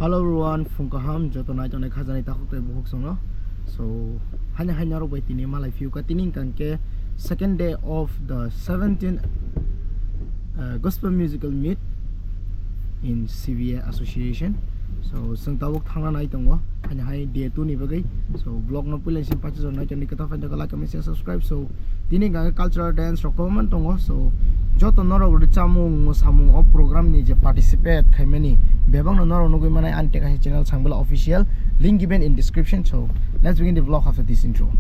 Hello everyone, Funkaham, Jotonai Tone Kazani Tahote Buksono. So, Hanya Hanyaro by Tinima Life you Katining Kanke, second day of the 17th Gospel Musical Meet in CVA Association. So, Sang Tawok Tanga Naitongo, Hanya Hai Day 2 Nibagay. So, blog no Pulan Simpatizers on Night and Nikata Fanda like and subscribe. So, Tining Cultural Dance Rockman Tongo. So, Joto Noro would Chamung Samung of program ni participate Kaimani. Bebang no Noro no Gimana Anteka channel Sangla official. Link given in description. So let's begin the vlog after this intro.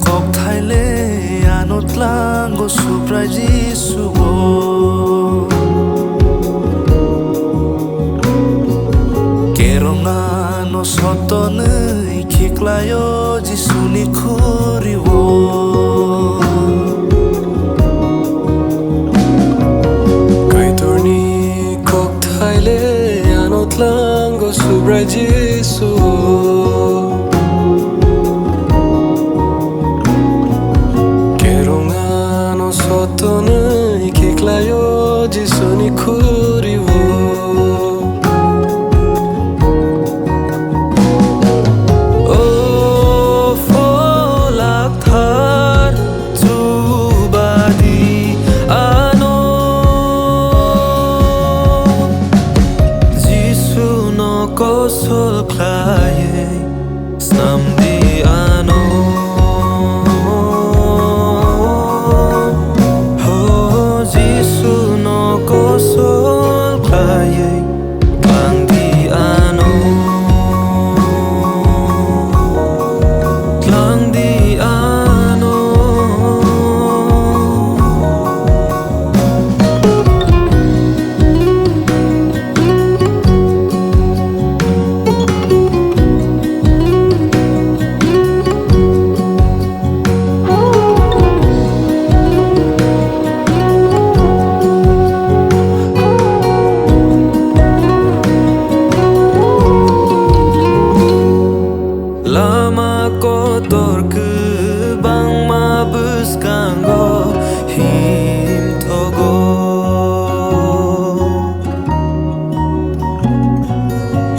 kok thaile anot lango surprise subo keronga no sotone kiklayo jisuni khuriwo kaitorni kok thaile anot lango surprise subo Sotone kiklayo jisoni khuriwo O folak thar chubadi ano jisu no kosol klaye snamdi ano Lama kotor kebang mabes kanggo him togo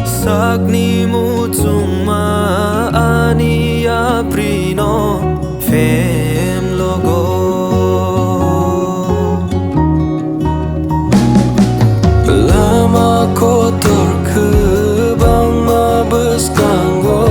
Sagni mucung ma ania prino fem logo Lama kotor kebang mabes kanggo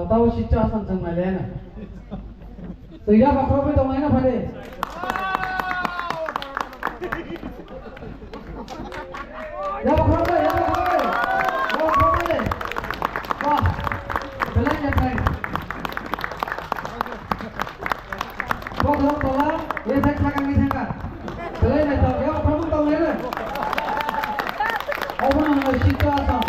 Tahu si Chasan sang Malena. Tiga pak Profi to mana pada? Ya pak Profi, ya pak Profi, ya pak Profi. Wah, belanja tren. Kau tolong, ya saya akan disangka. Belanja to, ya pak Profi to mana? Oh mana si Chasan?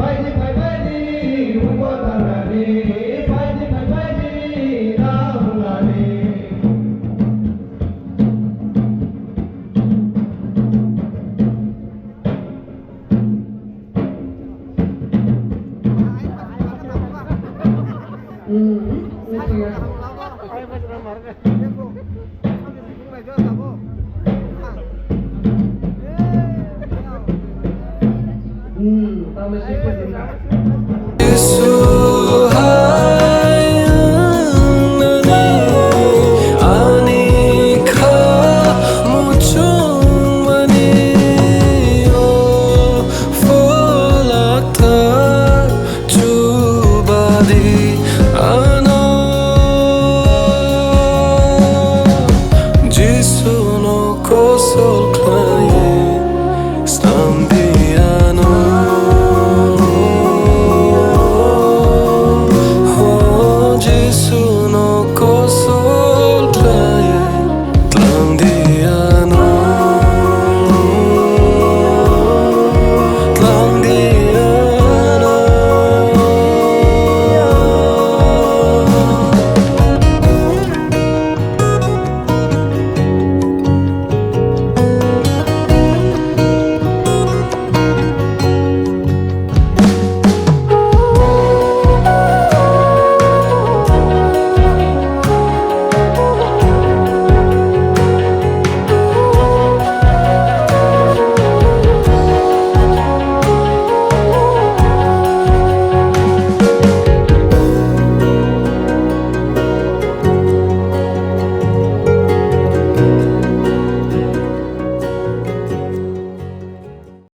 fighting, fighting, Ugotarani, fighting, fighting, Rahulani. Tambah sikit juga.